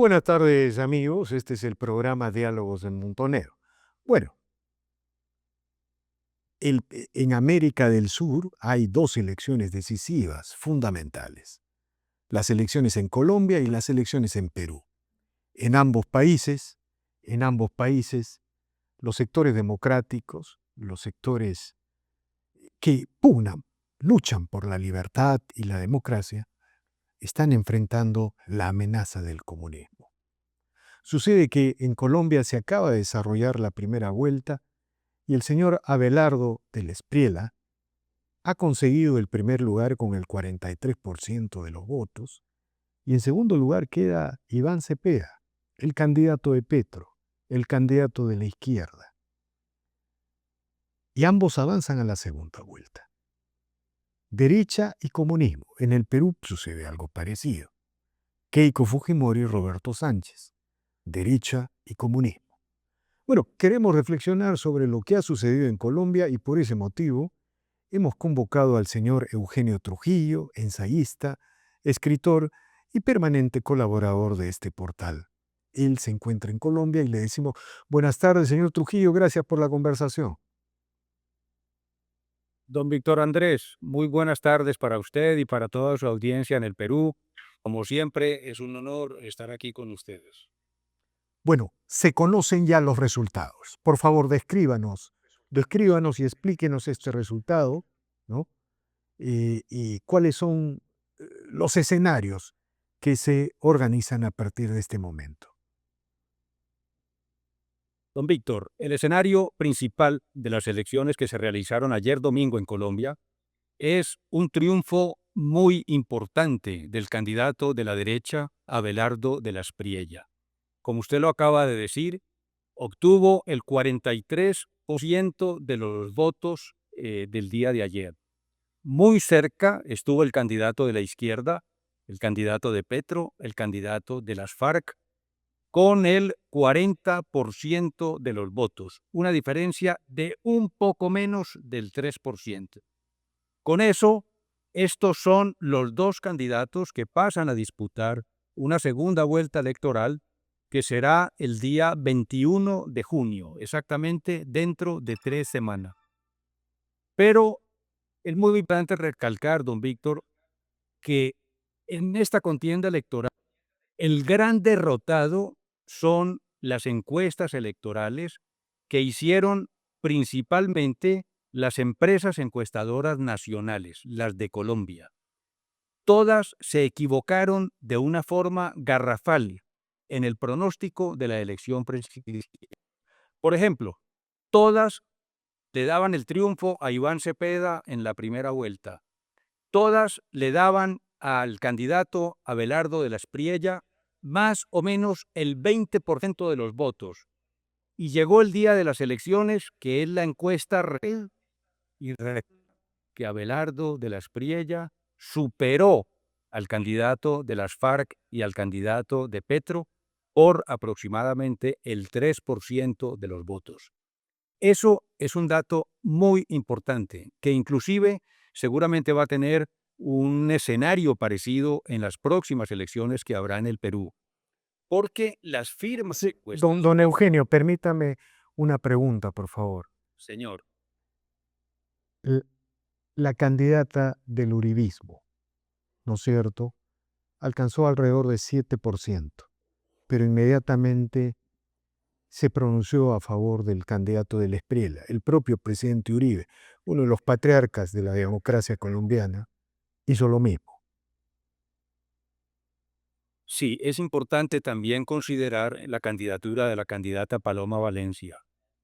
buenas tardes, amigos. Este es el programa Diálogos en Montonero. Bueno, en América del Sur hay dos elecciones decisivas, fundamentales. Las elecciones en Colombia y las elecciones en Perú. En ambos países, los sectores democráticos, los sectores que pugnan, luchan por la libertad y la democracia, están enfrentando la amenaza del comunismo. Sucede que en Colombia se acaba de desarrollar la primera vuelta y el señor Abelardo del Espriella ha conseguido el primer lugar con el 43% de los votos y en segundo lugar queda Iván Cepeda, el candidato de Petro, el candidato de la izquierda. Y ambos avanzan a la segunda vuelta. Derecha y comunismo. En el Perú sucede algo parecido. Keiko Fujimori y Roberto Sánchez. Derecha y comunismo. Bueno, queremos reflexionar sobre lo que ha sucedido en Colombia y por ese motivo hemos convocado al señor Eugenio Trujillo, ensayista, escritor y permanente colaborador de este portal. Él se encuentra en Colombia y le decimos, buenas tardes, señor Trujillo, gracias por la conversación. Don Víctor Andrés, muy buenas tardes para usted y para toda su audiencia en el Perú. Como siempre, es un honor estar aquí con ustedes. Bueno, se conocen ya los resultados. Por favor, descríbanos y explíquenos este resultado, ¿no? Y cuáles son los escenarios que se organizan a partir de este momento. Don Víctor, el escenario principal de las elecciones que se realizaron ayer domingo en Colombia es un triunfo muy importante del candidato de la derecha, Abelardo de la Espriella. Como usted lo acaba de decir, obtuvo el 43% de los votos del día de ayer. Muy cerca estuvo el candidato de la izquierda, el candidato de Petro, el candidato de las FARC, con el 40% de los votos, una diferencia de un poco menos del 3%. Con eso, estos son los dos candidatos que pasan a disputar una segunda vuelta electoral que será el día 21 de junio, exactamente dentro de 3 semanas. Pero es muy importante recalcar, don Víctor, que en esta contienda electoral el gran derrotado son las encuestas electorales que hicieron principalmente las empresas encuestadoras nacionales, las de Colombia. Todas se equivocaron de una forma garrafal en el pronóstico de la elección presidencial. Por ejemplo, todas le daban el triunfo a Iván Cepeda en la primera vuelta. Todas le daban al candidato Abelardo de la Espriella más o menos el 20% de los votos. Y llegó el día de las elecciones, que es la encuesta y que Abelardo de la Espriella superó al candidato de las FARC y al candidato de Petro por aproximadamente el 3% de los votos. Eso es un dato muy importante, que inclusive seguramente va a tener un escenario parecido en las próximas elecciones que habrá en el Perú. Porque las firmas Sí, encuestadoras, don Eugenio, permítame una pregunta, por favor. señor, L- La candidata del uribismo, ¿no es cierto?, alcanzó alrededor de 7%, pero inmediatamente se pronunció a favor del candidato del Espriella, el propio presidente Uribe, uno de los patriarcas de la democracia colombiana, hizo lo mismo. sí, es importante también considerar la candidatura de la candidata Paloma Valencia,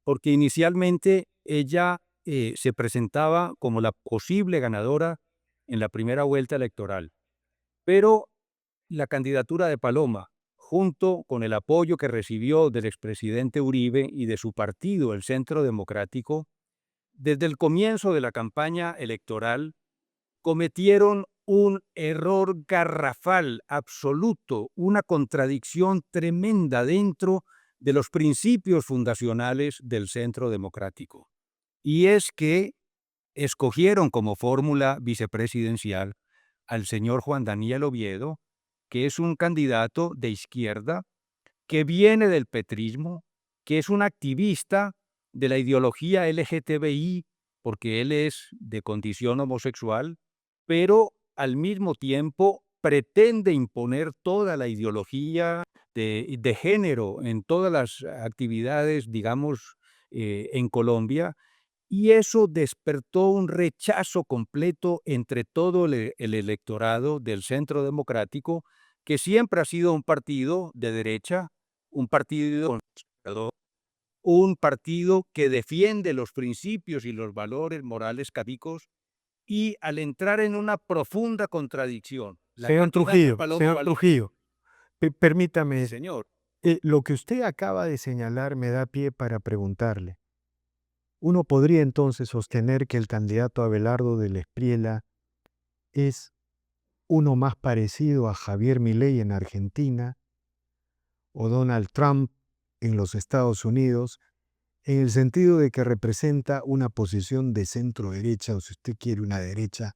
porque inicialmente ella se presentaba como la posible ganadora en la primera vuelta electoral, pero la candidatura de Paloma, junto con el apoyo que recibió del expresidente Uribe y de su partido, el Centro Democrático, desde el comienzo de la campaña electoral, cometieron un error garrafal, absoluto, una contradicción tremenda dentro de los principios fundacionales del Centro Democrático. Y es que escogieron como fórmula vicepresidencial al señor Juan Daniel Oviedo, que es un candidato de izquierda que viene del petrismo, que es un activista de la ideología LGTBI, porque él es de condición homosexual, pero al mismo tiempo pretende imponer toda la ideología de género en todas las actividades, digamos, en Colombia, y eso despertó un rechazo completo entre todo el electorado del Centro Democrático, que siempre ha sido un partido de derecha, un partido conservador, un partido que defiende los principios y los valores morales católicos, y al entrar en una profunda contradicción, la Señor candidata Trujillo, Paloma señor Valencia, Trujillo, permítame, señor, lo que usted acaba de señalar me da pie para preguntarle. Uno podría entonces sostener que el candidato Abelardo del Espriella es uno más parecido a Javier Milei en Argentina o Donald Trump en los Estados Unidos, en el sentido de que representa una posición de centro derecha, o si usted quiere, una derecha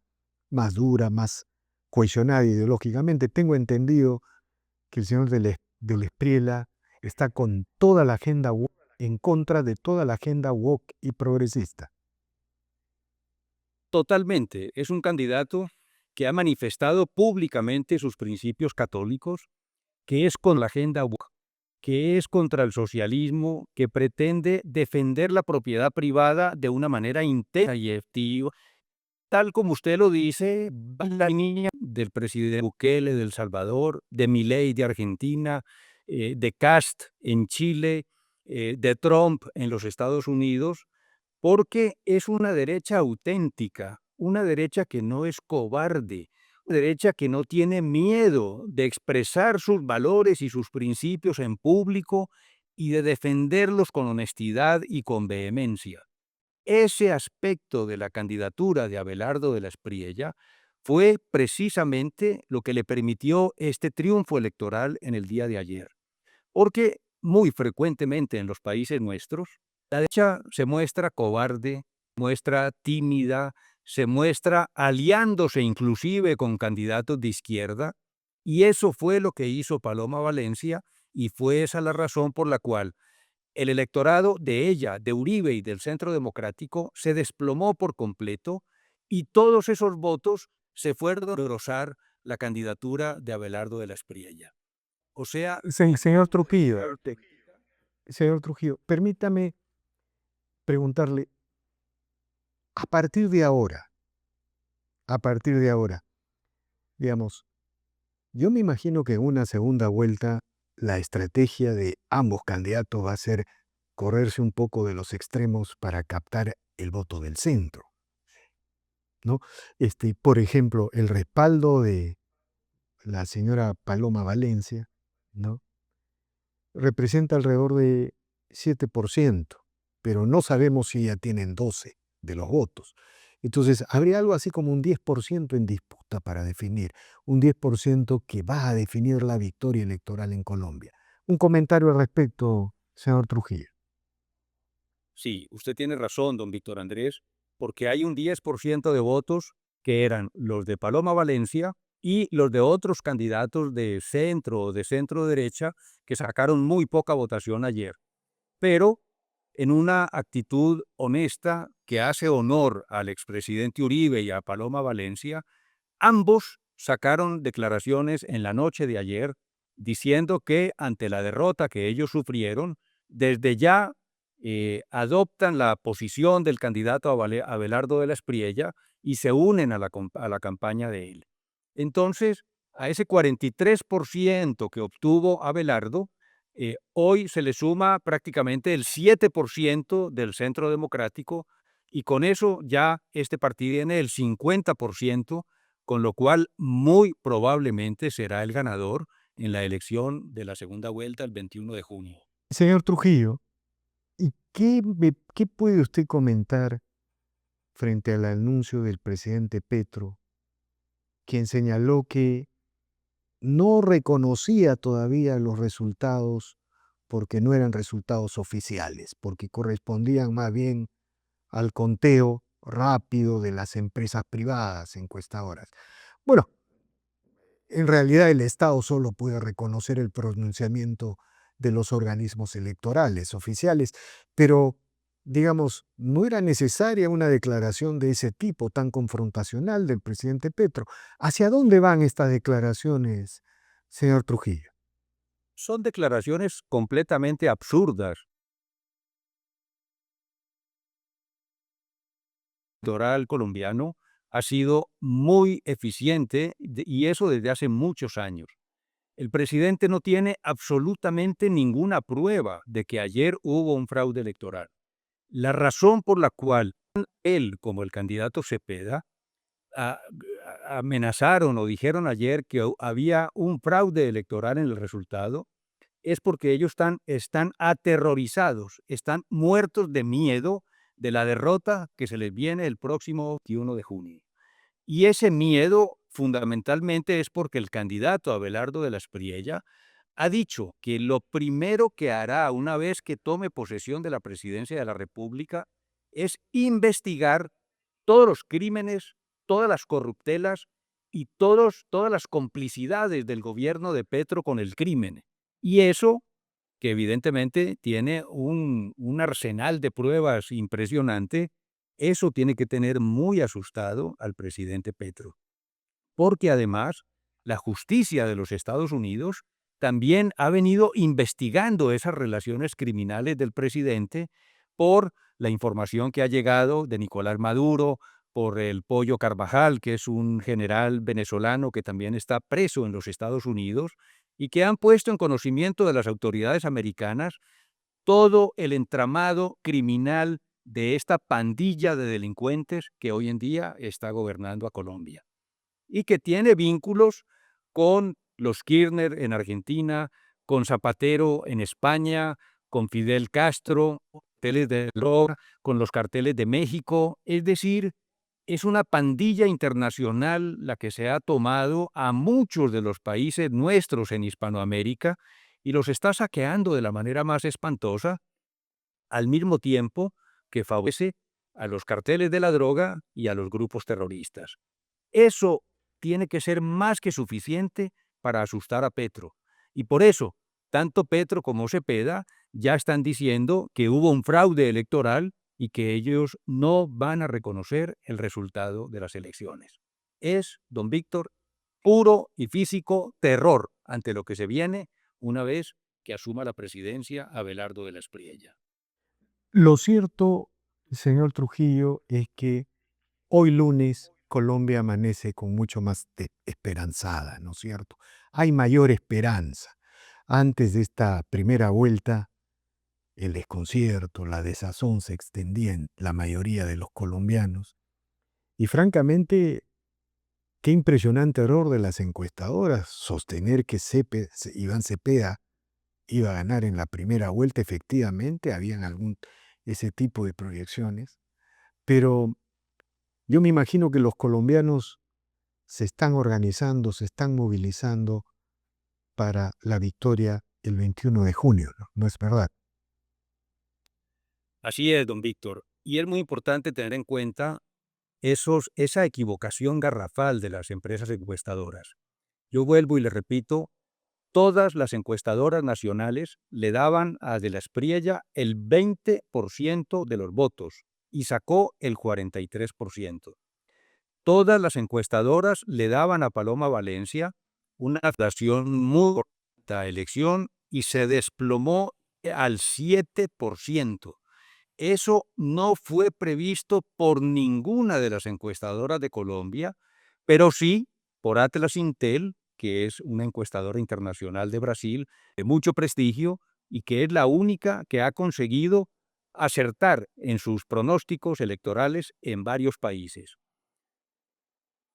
más dura, más cohesionada ideológicamente. Tengo entendido que el señor del Espriella está con toda la agenda woke, en contra de toda la agenda woke y progresista. totalmente, es un candidato que ha manifestado públicamente sus principios católicos, que es con la agenda woke, que es contra el socialismo, que pretende defender la propiedad privada de una manera intensa y efectiva, tal como usted lo dice, va en la línea del presidente Bukele de El Salvador, de Milei de Argentina, de Kast en Chile, de Trump en los Estados Unidos, porque es una derecha auténtica, una derecha que no es cobarde, una derecha que no tiene miedo de expresar sus valores y sus principios en público y de defenderlos con honestidad y con vehemencia. Ese aspecto de la candidatura de Abelardo de la Espriella fue precisamente lo que le permitió este triunfo electoral en el día de ayer. Porque muy frecuentemente en los países nuestros, la derecha se muestra cobarde, muestra tímida, se muestra aliándose inclusive con candidatos de izquierda, y eso fue lo que hizo Paloma Valencia, y fue esa la razón por la cual el electorado de ella, de Uribe y del Centro Democrático se desplomó por completo, y todos esos votos se fueron a engrosar la candidatura de Abelardo de la Espriella. O sea, Señor Trujillo, señor Trujillo, permítame preguntarle, a partir de ahora, a partir de ahora, digamos, yo me imagino que en una segunda vuelta la estrategia de ambos candidatos va a ser correrse un poco de los extremos para captar el voto del centro, ¿no? Por ejemplo, el respaldo de la señora Paloma Valencia, ¿no? Representa alrededor de 7%, pero no sabemos si ya tienen 12 de los votos. Entonces, habría algo así como un 10% en disputa para definir, un 10% que va a definir la victoria electoral en Colombia. Un comentario al respecto, señor Trujillo. sí, usted tiene razón, don Víctor Andrés, porque hay un 10% de votos que eran los de Paloma Valencia y los de otros candidatos de centro o de centro derecha que sacaron muy poca votación ayer. Pero en una actitud honesta que hace honor al expresidente Uribe y a Paloma Valencia, ambos sacaron declaraciones en la noche de ayer diciendo que ante la derrota que ellos sufrieron, desde ya adoptan la posición del candidato Abelardo de la Espriella y se unen a la campaña de él. Entonces, a ese 43% que obtuvo Abelardo, hoy se le suma prácticamente el 7% del Centro Democrático, y con eso ya este partido tiene el 50%, con lo cual muy probablemente será el ganador en la elección de la segunda vuelta el 21 de junio. Señor Trujillo, ¿y qué puede usted comentar frente al anuncio del presidente Petro, quien señaló que no reconocía todavía los resultados porque no eran resultados oficiales, porque correspondían más bien al conteo rápido de las empresas privadas encuestadoras? Bueno, en realidad el Estado solo puede reconocer el pronunciamiento de los organismos electorales oficiales, pero, digamos, no era necesaria una declaración de ese tipo tan confrontacional del presidente Petro. ¿Hacia dónde van estas declaraciones, señor Trujillo? Son declaraciones completamente absurdas. El electoral colombiano ha sido muy eficiente y eso desde hace muchos años. El presidente no tiene absolutamente ninguna prueba de que ayer hubo un fraude electoral. La razón por la cual él, como el candidato Cepeda, a- amenazaron o dijeron ayer que había un fraude electoral en el resultado es porque ellos están aterrorizados, están muertos de miedo de la derrota que se les viene el próximo 21 de junio. Y ese miedo fundamentalmente es porque el candidato Abelardo de la Espriella ha dicho que lo primero que hará una vez que tome posesión de la presidencia de la República es investigar todos los crímenes, todas las corruptelas y todas las complicidades del gobierno de Petro con el crimen. Y eso, que evidentemente tiene un arsenal de pruebas impresionante, eso tiene que tener muy asustado al presidente Petro. Porque además, la justicia de los Estados Unidos también ha venido investigando esas relaciones criminales del presidente por la información que ha llegado de Nicolás Maduro, por el Pollo Carvajal, que es un general venezolano que también está preso en los Estados Unidos, y que han puesto en conocimiento de las autoridades americanas todo el entramado criminal de esta pandilla de delincuentes que hoy en día está gobernando a Colombia y que tiene vínculos con los Kirchner en Argentina, con Zapatero en España, con Fidel Castro, carteles de droga, con los carteles de México. Es decir, es una pandilla internacional la que se ha tomado a muchos de los países nuestros en Hispanoamérica y los está saqueando de la manera más espantosa, al mismo tiempo que favorece a los carteles de la droga y a los grupos terroristas. Eso tiene que ser más que suficiente para asustar a Petro. Y por eso, tanto Petro como Cepeda ya están diciendo que hubo un fraude electoral y que ellos no van a reconocer el resultado de las elecciones. Es, don Víctor, puro y físico terror ante lo que se viene una vez que asuma la presidencia Abelardo de la Espriella. Lo cierto, señor Trujillo, es que hoy lunes Colombia amanece con mucho más esperanzada, ¿no es cierto? Hay mayor esperanza. Antes de esta primera vuelta, el desconcierto, la desazón se extendía en la mayoría de los colombianos. Y francamente, qué impresionante error de las encuestadoras sostener que Iván Cepeda iba a ganar en la primera vuelta. Efectivamente, habían ese tipo de proyecciones, pero yo me imagino que los colombianos se están organizando, se están movilizando para la victoria el 21 de junio, ¿no? ¿No es verdad? Así es, don Víctor. Y es muy importante tener en cuenta esa equivocación garrafal de las empresas encuestadoras. Yo vuelvo y le repito, todas las encuestadoras nacionales le daban a De la Espriella el 20% de los votos y sacó el 43%. Todas las encuestadoras le daban a Paloma Valencia una votación muy corta elección y se desplomó al 7%. Eso no fue previsto por ninguna de las encuestadoras de Colombia, pero sí por Atlas Intel, que es una encuestadora internacional de Brasil de mucho prestigio y que es la única que ha conseguido acertar en sus pronósticos electorales en varios países.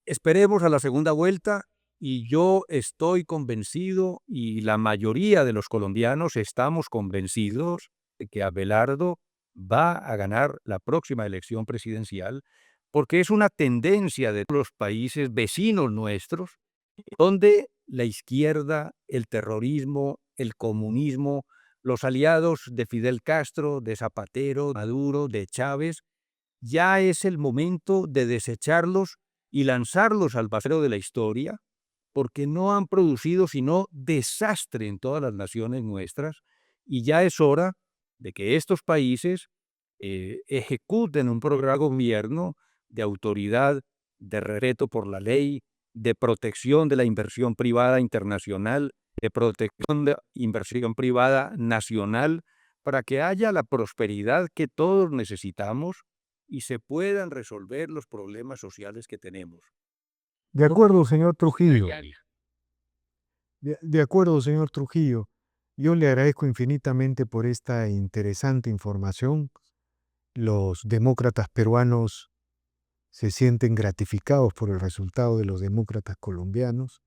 Esperemos a la segunda vuelta y yo estoy convencido y la mayoría de los colombianos estamos convencidos de que Abelardo va a ganar la próxima elección presidencial porque es una tendencia de los países vecinos nuestros donde la izquierda, el terrorismo, el comunismo, los aliados de Fidel Castro, de Zapatero, Maduro, de Chávez, ya es el momento de desecharlos y lanzarlos al basurero de la historia, porque no han producido sino desastre en todas las naciones nuestras, Y ya es hora de que estos países ejecuten un programa de gobierno de autoridad, de respeto por la ley, de protección de la inversión privada internacional, de protección de inversión privada nacional, para que haya la prosperidad que todos necesitamos y se puedan resolver los problemas sociales que tenemos. De acuerdo, señor Trujillo. De acuerdo, señor Trujillo. Yo le agradezco infinitamente por esta interesante información. Los demócratas peruanos se sienten gratificados por el resultado de los demócratas colombianos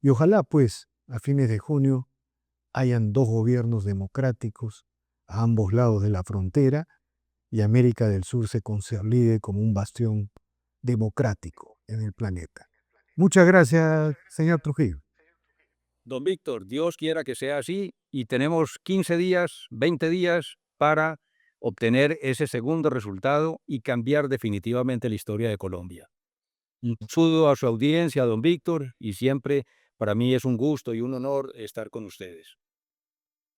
y ojalá, pues, a fines de junio hayan dos gobiernos democráticos a ambos lados de la frontera y América del Sur se consolide como un bastión democrático en el planeta. Muchas gracias, señor Trujillo. Don Víctor, Dios quiera que sea así y tenemos 15 días, 20 días para obtener ese segundo resultado y cambiar definitivamente la historia de Colombia. Un saludo a su audiencia, don Víctor, y siempre para mí es un gusto y un honor estar con ustedes.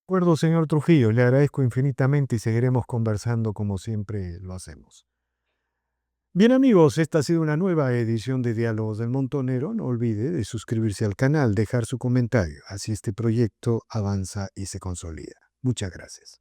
De acuerdo, señor Trujillo, le agradezco infinitamente y seguiremos conversando como siempre lo hacemos. Bien amigos, esta ha sido una nueva edición de Diálogos del Montonero. No olvide de suscribirse al canal, dejar su comentario, así este proyecto avanza y se consolida. Muchas gracias.